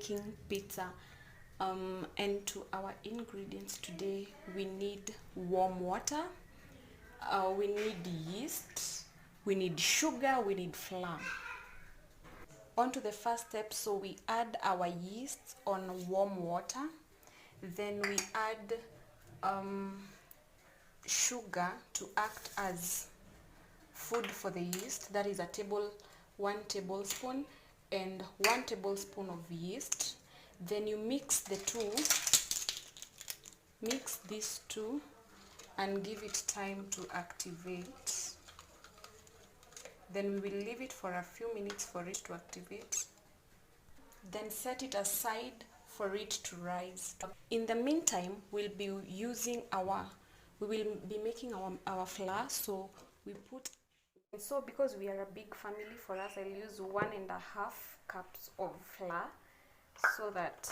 making pizza. And to our ingredients today, we need warm water, we need yeast, we need sugar, we need flour. On to the first step. So we add our yeast on warm water, then we add sugar to act as food for the yeast. That is 1 tablespoon and 1 tablespoon of yeast. Then you mix these two and give it time to activate. Then we will leave it for a few minutes for it to activate. Then set it aside for it to rise. In the meantime, we will be making our flour. So because we are a big family, for us I'll use 1.5 cups of flour so that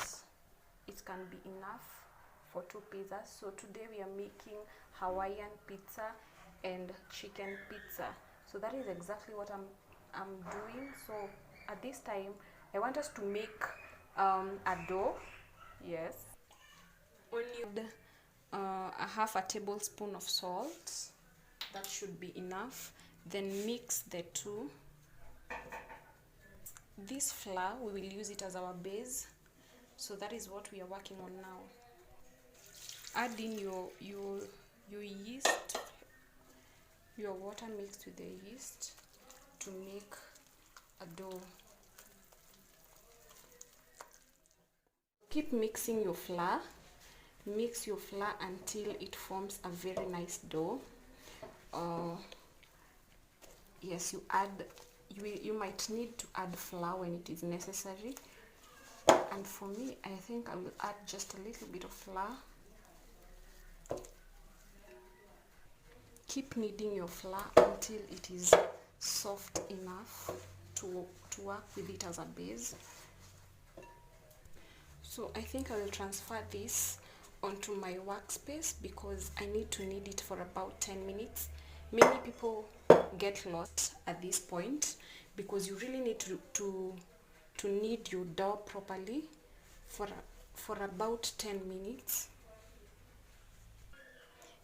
it can be enough for 2 pizzas. So today we are making Hawaiian pizza and chicken pizza. So that is exactly what I'm doing. So at this time I want us to make a dough. Yes. Only a half a tablespoon of salt. That should be enough. Then mix the two. This flour, we will use it as our base. So that is what we are working on now. Add in your yeast, your water mixed with the yeast to make a dough. Keep mixing your flour. Mix your flour until it forms a very nice dough. Yes, you might need to add flour when it is necessary. And for me, I think I will add just a little bit of flour. Keep kneading your flour until it is soft enough to work with it as a base. So I think I will transfer this onto my workspace because I need to knead it for about 10 minutes. Many people get lost at this point because you really need to knead your dough properly for about 10 minutes.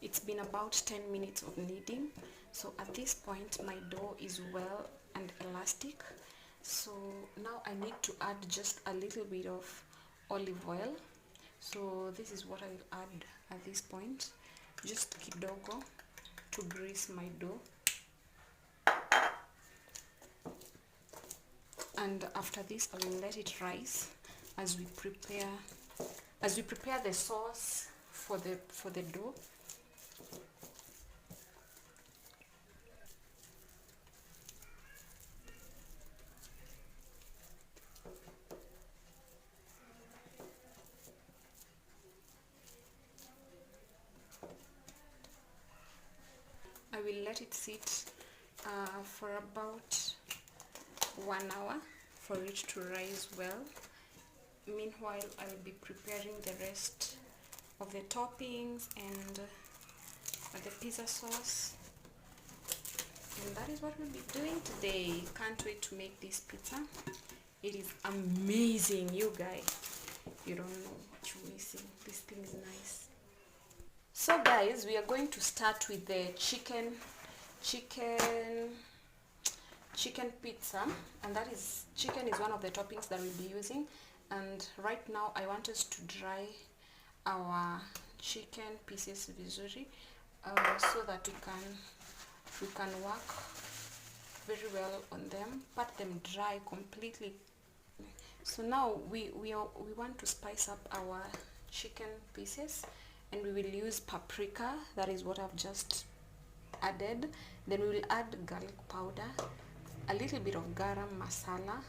It's been about 10 minutes of kneading. So at this point my dough is well and elastic. So now I need to add just a little bit of olive oil. So this is what I will add at this point. Just kidogo to grease my dough. And after this I will let it rise as we prepare the sauce for the dough. I will let it sit for about 1 hour for it to rise well. Meanwhile, I will be preparing the rest of the toppings and the pizza sauce. And that is what we'll be doing today. Can't wait to make this pizza. It is amazing, you guys. You don't know what you're missing. This thing is nice. So guys, we are going to start with the chicken pizza, and that is chicken is one of the toppings that we'll be using. And right now I want us to dry our chicken pieces vizuri so that we can work very well on them, pat them dry completely. So now we want to spice up our chicken pieces, and we will use paprika. That is what I've just added. Then we will add garlic powder, a little bit of garam masala,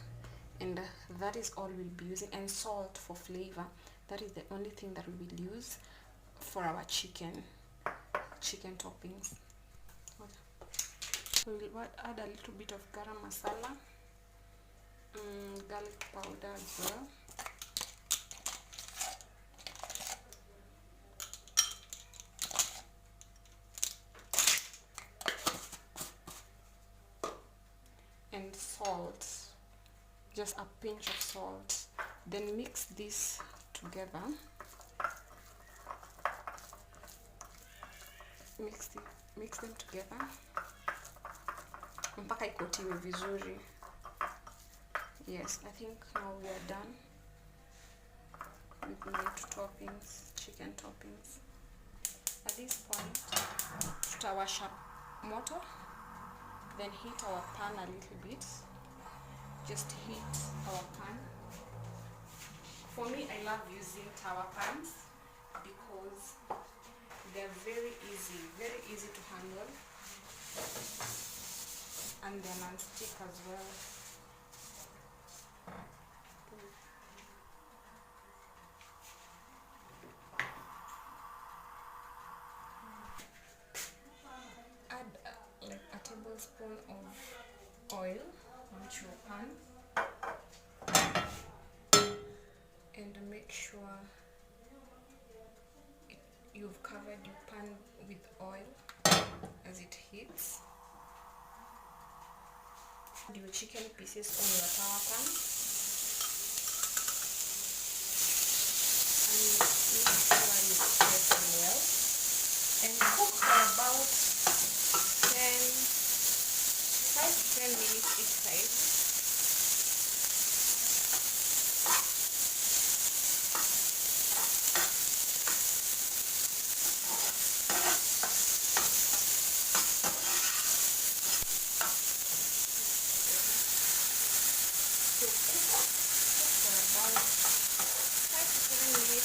and that is all we'll be using, and salt for flavor. That is the only thing that we will use for our chicken toppings. So we'll add a little bit of garam masala, garlic powder as well. And salt, just a pinch of salt. Then mix this together. Mix them together mpaka ikotiwe vizuri. Yes, I think now we are done with my toppings, chicken toppings. At this point, tutawasha moto, then heat our pan a little bit. Just heat our pan. For me, I love using tower pans because they're very easy to handle, and they're non-stick as well. Add like a tablespoon of oil onto your pan, and make sure you've covered your pan with oil as it heats. Add your chicken pieces on your tower pan and make sure you press them well and cook for about 5 to 10 minutes each side.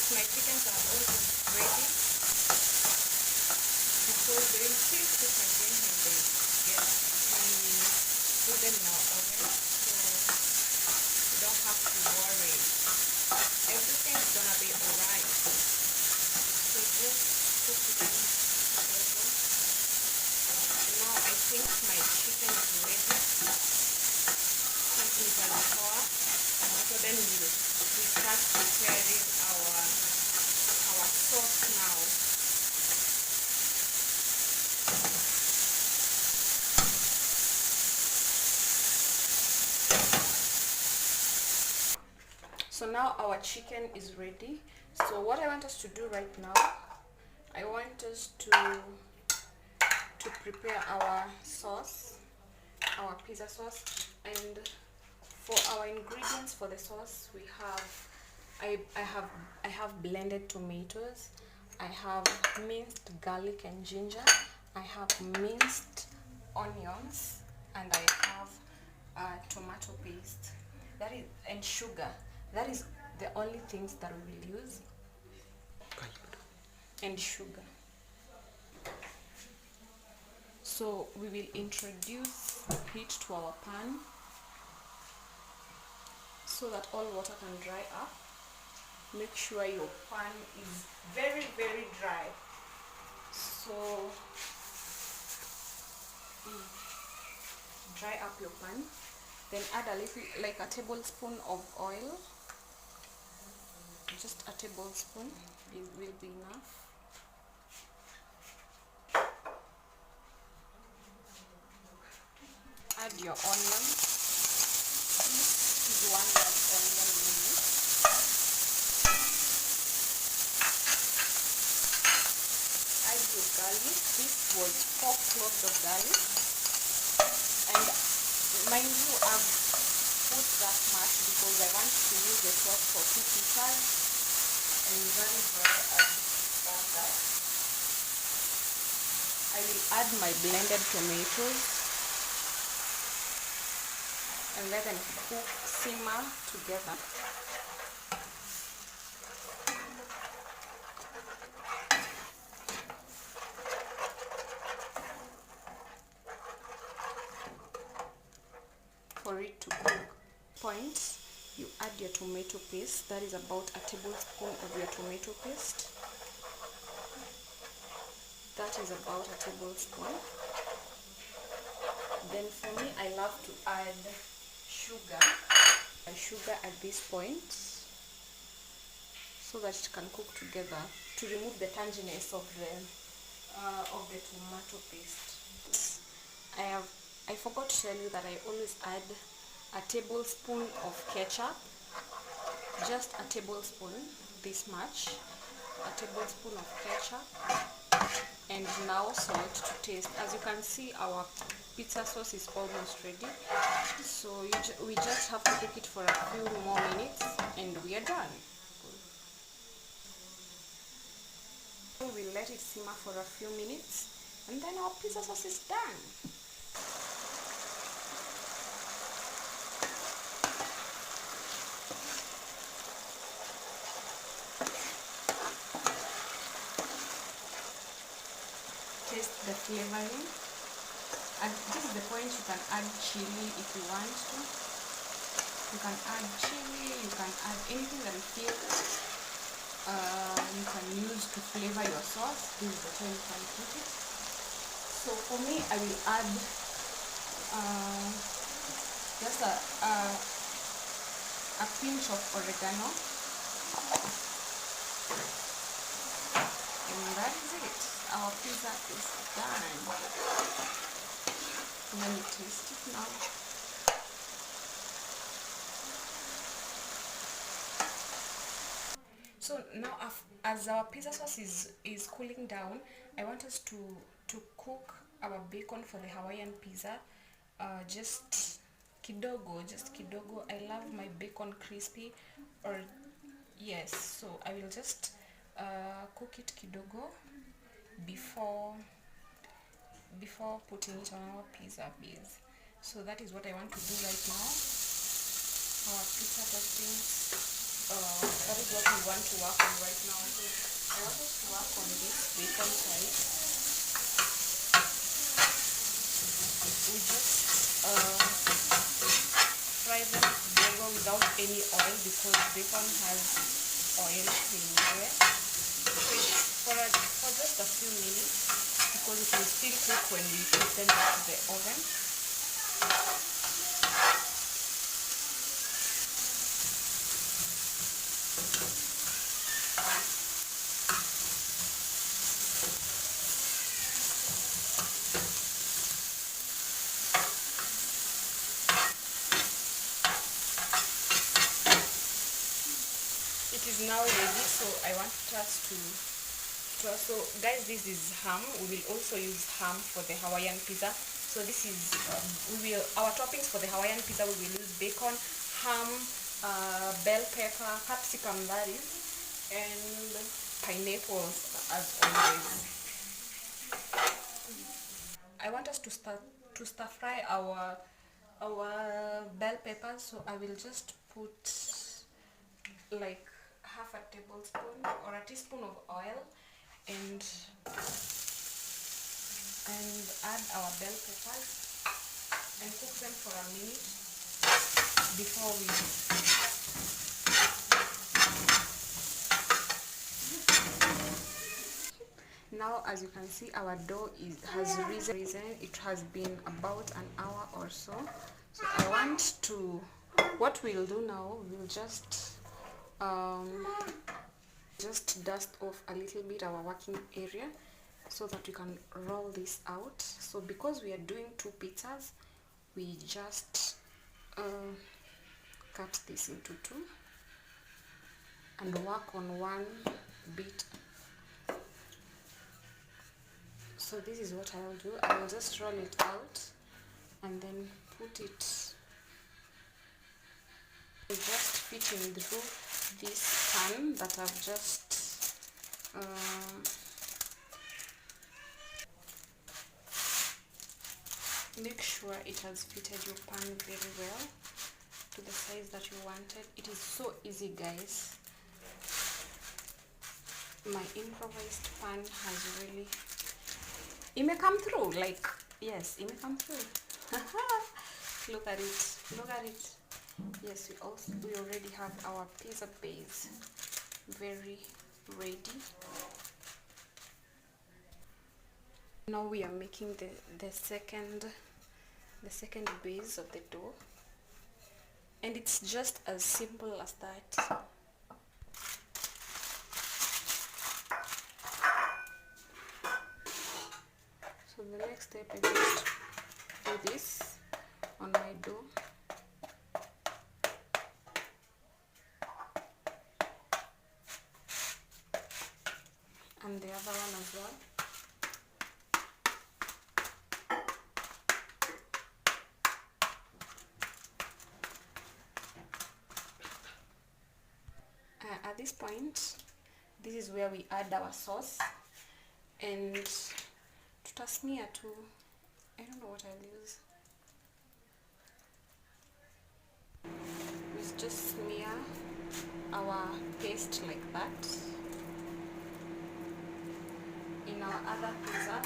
My chickens are almost ready because they will still cook again when they put them in our oven, so you don't have to worry. Everything's gonna be alright. So just cook them together. Now I think my chicken is ready. And it has power. So then we start preparing our sauce now. So now our chicken is ready. So what I want us to do right now, I want us to prepare our sauce, our pizza sauce. And for our ingredients for the sauce, we have I have blended tomatoes, I have minced garlic and ginger, I have minced onions, and I have tomato paste. That is, and sugar. That is the only things that we will use. And sugar. So we will introduce heat to our pan so that all water can dry up. Make sure your pan is very dry. So dry up your pan, then add a little, like a tablespoon of oil. Just a tablespoon will be enough. Add your onion. This is 1 large onion we need. Add your garlic. This was 4 cloves of garlic. And mind you, I've put that much because I want to use the sauce for 2 pizzas. And that is why I've done that. I will add my blended tomatoes and let them cook, simmer together. For it to cook points, you add your tomato paste. That is about a tablespoon of your tomato paste. That is about a tablespoon. Then for me, I love to add sugar at this point so that it can cook together to remove the tanginess of the tomato paste. I forgot to tell you that I always add a tablespoon of ketchup just a tablespoon, this much, a tablespoon of ketchup, and now salt to taste. As you can see, our pizza sauce is almost ready, so we just have to cook it for a few more minutes and we are done. We'll let it simmer for a few minutes and then our pizza sauce is done. Taste the flavoring, and this is the point. You can add chili if you want to. You can add chili, you can add anything that you feel you can use to flavor your sauce. This is the time you can put it. So for me, I will add just a pinch of oregano, and that is it. Our pizza is done. Let me taste it now. So now, as our pizza sauce is cooling down, I want us to cook our bacon for the Hawaiian pizza. Just kidogo. I love my bacon crispy, or yes. So I will just cook it kidogo before putting it on our pizza base. So that is what I want to do right now. Our pizza toppings. That is what we want to work on right now. So I want us to work on this bacon side. We just fry them very well without any oil, because bacon has oil anywhere. So for just a few minutes, because it will still cook when we put them into the oven. It is now ready, so I want us to so guys, this is ham. We will also use ham for the Hawaiian pizza. So this is our toppings for the Hawaiian pizza. We will use bacon, ham, bell pepper, capsicum, that is, and pineapples as always. I want us to stir fry our bell peppers, so I will just put like half a tablespoon or a teaspoon of oil and add our bell peppers and cook them for a minute before we now. As you can see, our dough has risen. It has been about an hour or so. So I want to, what we'll do now, we'll just dust off a little bit our working area so that we can roll this out. So because we are doing 2 pizzas, we just cut this into 2 and work on one bit. So this is what I'll do. I will just roll it out and then put it, just fitting through this pan that I've just make sure it has fitted your pan very well to the size that you wanted. It is so easy, guys. My improvised pan has really, it may come through, like, yes, it may come through. Look at it, look at it. Yes, we already have our pizza base very ready. Now we are making the second base of the dough, and it's just as simple as that. So the next step, I just do this on my dough. other one as well. At this point, this is where we add our sauce, and tutasmia to, I don't know what I'll use. We just smear our paste like that. In our other pizza,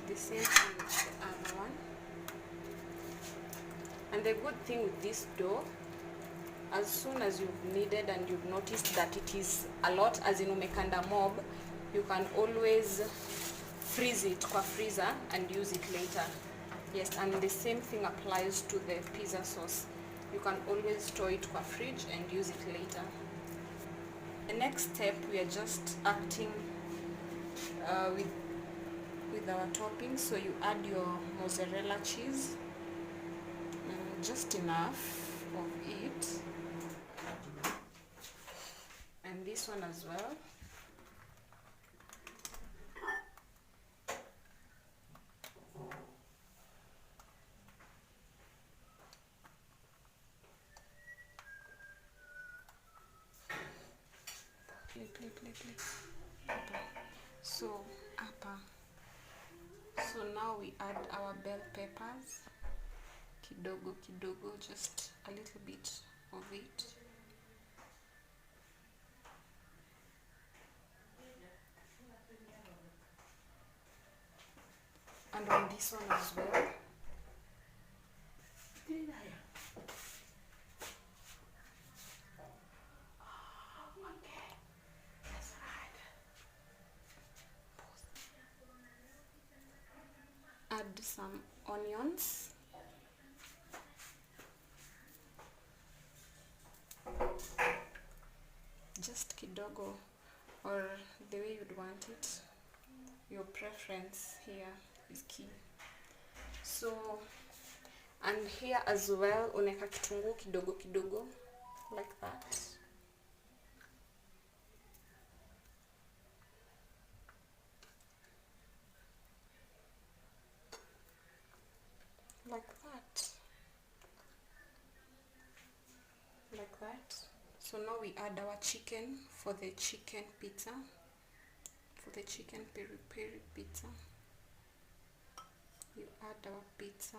the same thing with the other one. And the good thing with this dough, as soon as you've kneaded and you've noticed that it is a lot, as in umekanda mob, you can always freeze it kwa freezer and use it later. Yes, and the same thing applies to the pizza sauce. You can always store it kwa fridge and use it later. The next step, we are just acting with our toppings. So you add your mozzarella cheese, just enough of it, and this one as well. So now we add our bell peppers, kidogo kidogo, just a little bit of it. And on this one as well. Add some onions. Just kidogo, or the way you'd want it. Your preference here is key. So, and here as well, uneka kitunguu kidogo kidogo, like that. Like that. Like that. So now we add our chicken for the chicken pizza. For the chicken periperi pizza. You add our pizza,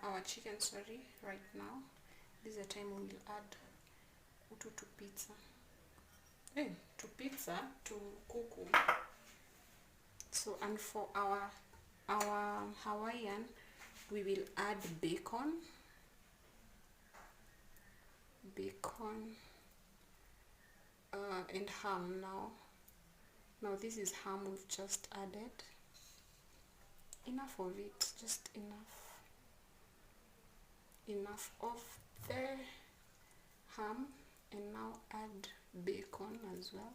our chicken, sorry, right now. This is the time we will add utu to pizza. To pizza, to kuku. So, and for our Hawaiian, we will add bacon, and ham now. Now this is ham we've just added. Enough of it, just enough of the ham, and now add bacon as well,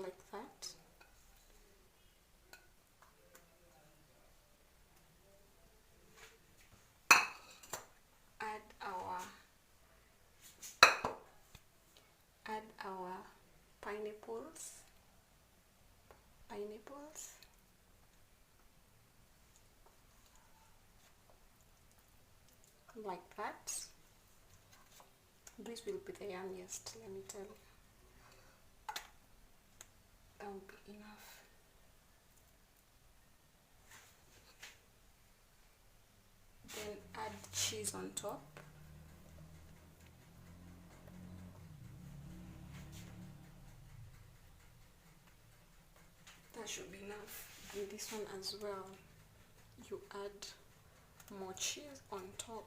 like that. Add our pineapples, like that. This will be the yummiest, let me tell you. That will be enough. Then add cheese on top. That should be enough. And this one as well, you add more cheese on top.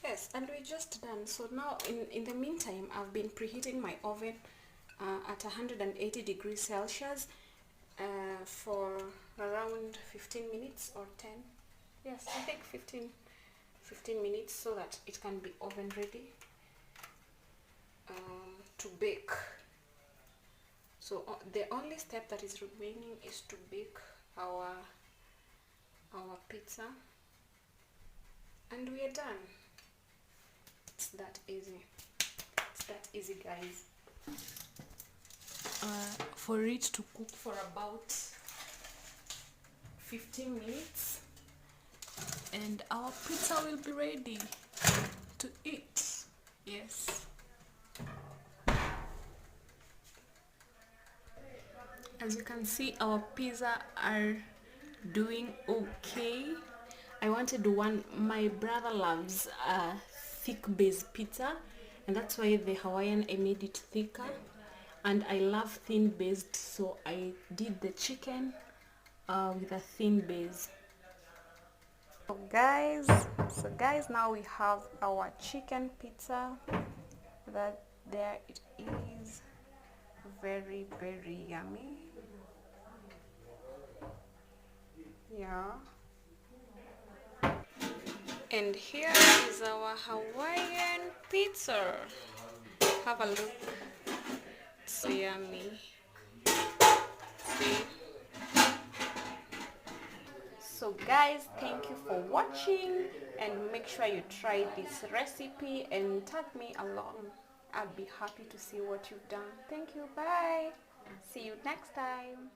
Yes, and we're just done. So now in the meantime, I've been preheating my oven at 180 degrees Celsius for around 15 minutes or 10. Yes, I think 15 minutes, so that it can be oven ready to bake. So the only step that is remaining is to bake our pizza. And we are done. It's that easy. It's that easy, guys. For it to cook for about 15 minutes, and our pizza will be ready to eat. Yes. As you can see, our pizza are doing okay. I wanted one. My brother loves thick base pizza, and that's why the Hawaiian, I made it thicker. And I love thin based, so I did the chicken with a thin base. So guys, now we have our chicken pizza. That there it is, very yummy. Yeah. And here is our Hawaiian pizza. Have a look. So yummy. See? So guys, thank you for watching, and make sure you try this recipe and tag me along. I'll be happy to see what you've done. Thank you. Bye. See you next time.